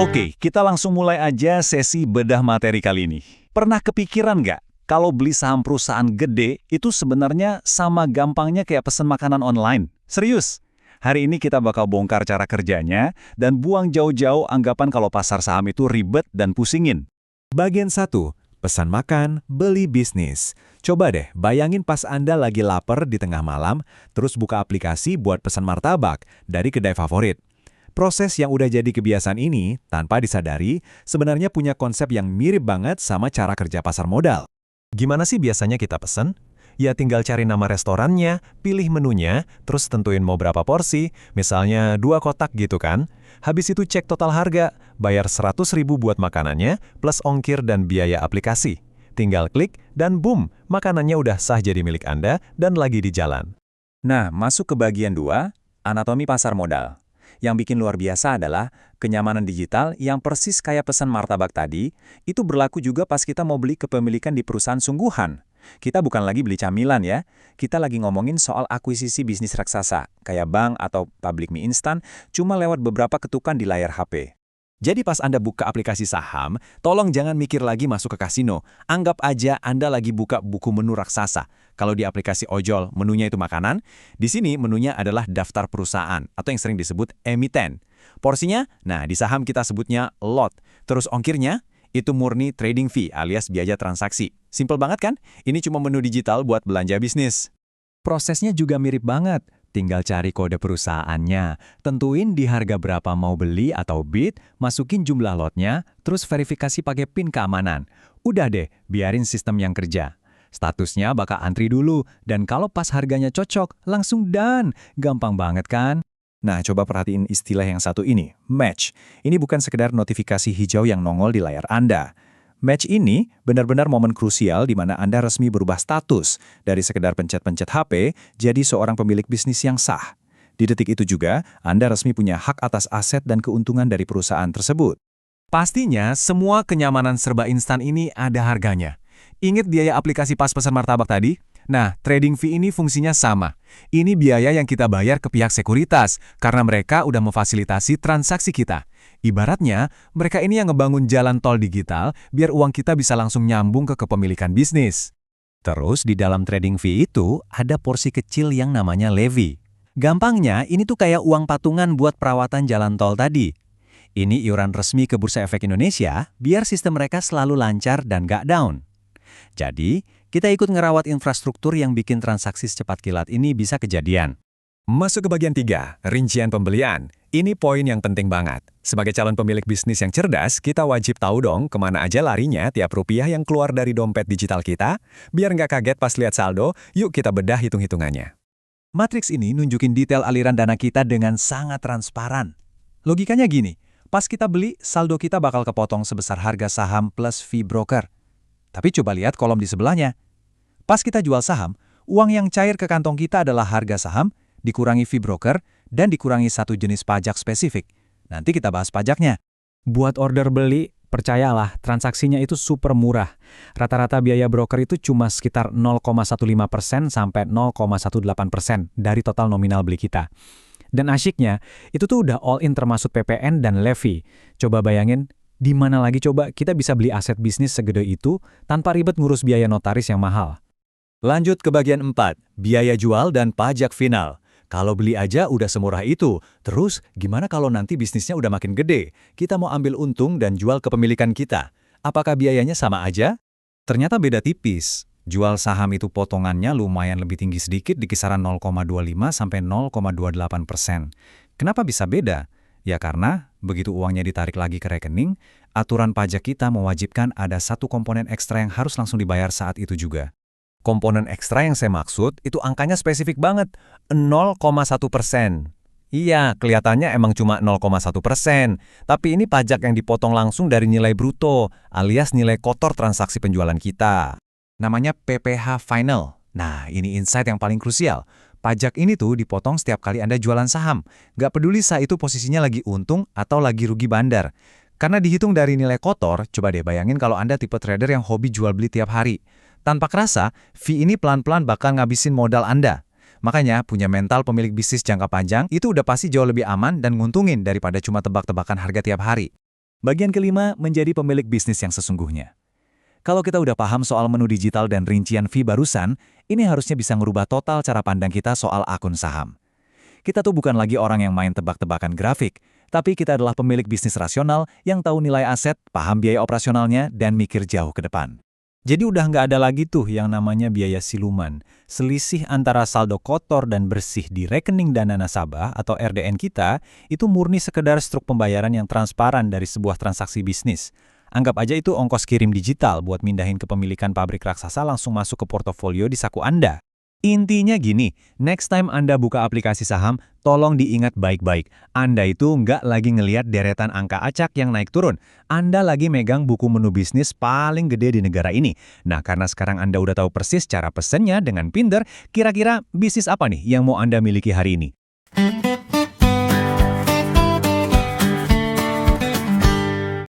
Oke, kita langsung mulai aja sesi bedah materi kali ini. Pernah kepikiran nggak, kalau beli saham perusahaan gede, itu sebenarnya sama gampangnya kayak pesen makanan online? Serius? Hari ini kita bakal bongkar cara kerjanya, dan buang jauh-jauh anggapan kalau pasar saham itu ribet dan pusingin. Bagian 1. Pesan makan, beli bisnis. Coba deh, bayangin pas Anda lagi lapar di tengah malam, terus buka aplikasi buat pesan martabak dari kedai favorit. Proses yang udah jadi kebiasaan ini, tanpa disadari, sebenarnya punya konsep yang mirip banget sama cara kerja pasar modal. Gimana sih biasanya kita pesen? Ya tinggal cari nama restorannya, pilih menunya, terus tentuin mau berapa porsi, misalnya 2 kotak gitu kan. Habis itu cek total harga, bayar 100.000 buat makanannya, plus ongkir dan biaya aplikasi. Tinggal klik, dan boom, makanannya udah sah jadi milik Anda dan lagi di jalan. Nah, masuk ke bagian 2, anatomi pasar modal. Yang bikin luar biasa adalah kenyamanan digital yang persis kayak pesan martabak tadi, itu berlaku juga pas kita mau beli kepemilikan di perusahaan sungguhan. Kita bukan lagi beli camilan ya, kita lagi ngomongin soal akuisisi bisnis raksasa, kayak bank atau public mie instan, cuma lewat beberapa ketukan di layar HP. Jadi pas Anda buka aplikasi saham, tolong jangan mikir lagi masuk ke kasino. Anggap aja Anda lagi buka buku menu raksasa. Kalau di aplikasi ojol, menunya itu makanan, di sini menunya adalah daftar perusahaan, atau yang sering disebut emiten. Porsinya, nah di saham kita sebutnya lot. Terus ongkirnya, itu murni trading fee alias biaya transaksi. Simple banget kan? Ini cuma menu digital buat belanja bisnis. Prosesnya juga mirip banget. Tinggal cari kode perusahaannya, tentuin di harga berapa mau beli atau bid, masukin jumlah lotnya, terus verifikasi pakai PIN keamanan. Udah deh, biarin sistem yang kerja. Statusnya bakal antri dulu, dan kalau pas harganya cocok, langsung done. Gampang banget kan? Nah, coba perhatiin istilah yang satu ini, match. Ini bukan sekedar notifikasi hijau yang nongol di layar Anda. Match ini benar-benar momen krusial di mana Anda resmi berubah status dari sekedar pencet-pencet HP jadi seorang pemilik bisnis yang sah. Di detik itu juga, Anda resmi punya hak atas aset dan keuntungan dari perusahaan tersebut. Pastinya, semua kenyamanan serba instan ini ada harganya. Ingat biaya aplikasi pas pesan martabak tadi? Nah, trading fee ini fungsinya sama. Ini biaya yang kita bayar ke pihak sekuritas karena mereka udah memfasilitasi transaksi kita. Ibaratnya, mereka ini yang ngebangun jalan tol digital biar uang kita bisa langsung nyambung ke kepemilikan bisnis. Terus di dalam trading fee itu ada porsi kecil yang namanya levy. Gampangnya, ini tuh kayak uang patungan buat perawatan jalan tol tadi. Ini iuran resmi ke Bursa Efek Indonesia biar sistem mereka selalu lancar dan gak down. Jadi, kita ikut ngerawat infrastruktur yang bikin transaksi secepat kilat ini bisa kejadian. Masuk ke bagian 3, rincian pembelian. Ini poin yang penting banget. Sebagai calon pemilik bisnis yang cerdas, kita wajib tahu dong kemana aja larinya tiap rupiah yang keluar dari dompet digital kita. Biar nggak kaget pas lihat saldo, yuk kita bedah hitung-hitungannya. Matriks ini nunjukin detail aliran dana kita dengan sangat transparan. Logikanya gini, pas kita beli, saldo kita bakal kepotong sebesar harga saham plus fee broker. Tapi coba lihat kolom di sebelahnya. Pas kita jual saham, uang yang cair ke kantong kita adalah harga saham, dikurangi fee broker, dan dikurangi satu jenis pajak spesifik. Nanti kita bahas pajaknya. Buat order beli, percayalah, transaksinya itu super murah. Rata-rata biaya broker itu cuma sekitar 0,15% sampai 0,18% dari total nominal beli kita. Dan asyiknya, itu tuh udah all-in termasuk PPN dan levy. Coba bayangin, di mana lagi coba kita bisa beli aset bisnis segede itu tanpa ribet ngurus biaya notaris yang mahal. Lanjut ke bagian 4, biaya jual dan pajak final. Kalau beli aja udah semurah itu, terus gimana kalau nanti bisnisnya udah makin gede? Kita mau ambil untung dan jual kepemilikan kita. Apakah biayanya sama aja? Ternyata beda tipis. Jual saham itu potongannya lumayan lebih tinggi sedikit di kisaran 0,25 sampai 0,28%. Kenapa bisa beda? Ya karena begitu uangnya ditarik lagi ke rekening, aturan pajak kita mewajibkan ada satu komponen ekstra yang harus langsung dibayar saat itu juga. Komponen ekstra yang saya maksud itu angkanya spesifik banget, 0,1%. Iya, kelihatannya emang cuma 0,1%, tapi ini pajak yang dipotong langsung dari nilai bruto, alias nilai kotor transaksi penjualan kita. Namanya PPh final. Nah, ini insight yang paling krusial. Pajak ini tuh dipotong setiap kali Anda jualan saham. Gak peduli saat itu posisinya lagi untung atau lagi rugi bandar. Karena dihitung dari nilai kotor, coba deh bayangin kalau Anda tipe trader yang hobi jual beli tiap hari. Tanpa kerasa, fee ini pelan-pelan bakal ngabisin modal Anda. Makanya, punya mental pemilik bisnis jangka panjang itu udah pasti jauh lebih aman dan nguntungin daripada cuma tebak-tebakan harga tiap hari. Bagian kelima, menjadi pemilik bisnis yang sesungguhnya. Kalau kita udah paham soal menu digital dan rincian fee barusan, ini harusnya bisa ngerubah total cara pandang kita soal akun saham. Kita tuh bukan lagi orang yang main tebak-tebakan grafik, tapi kita adalah pemilik bisnis rasional yang tahu nilai aset, paham biaya operasionalnya, dan mikir jauh ke depan. Jadi udah nggak ada lagi tuh yang namanya biaya siluman. Selisih antara saldo kotor dan bersih di rekening dana nasabah atau RDN kita itu murni sekedar struk pembayaran yang transparan dari sebuah transaksi bisnis. Anggap aja itu ongkos kirim digital buat mindahin kepemilikan pabrik raksasa langsung masuk ke portofolio di saku Anda. Intinya gini, next time Anda buka aplikasi saham, tolong diingat baik-baik. Anda itu nggak lagi ngelihat deretan angka acak yang naik turun. Anda lagi megang buku menu bisnis paling gede di negara ini. Nah, karena sekarang Anda udah tahu persis cara pesennya dengan pinter, kira-kira bisnis apa nih yang mau Anda miliki hari ini?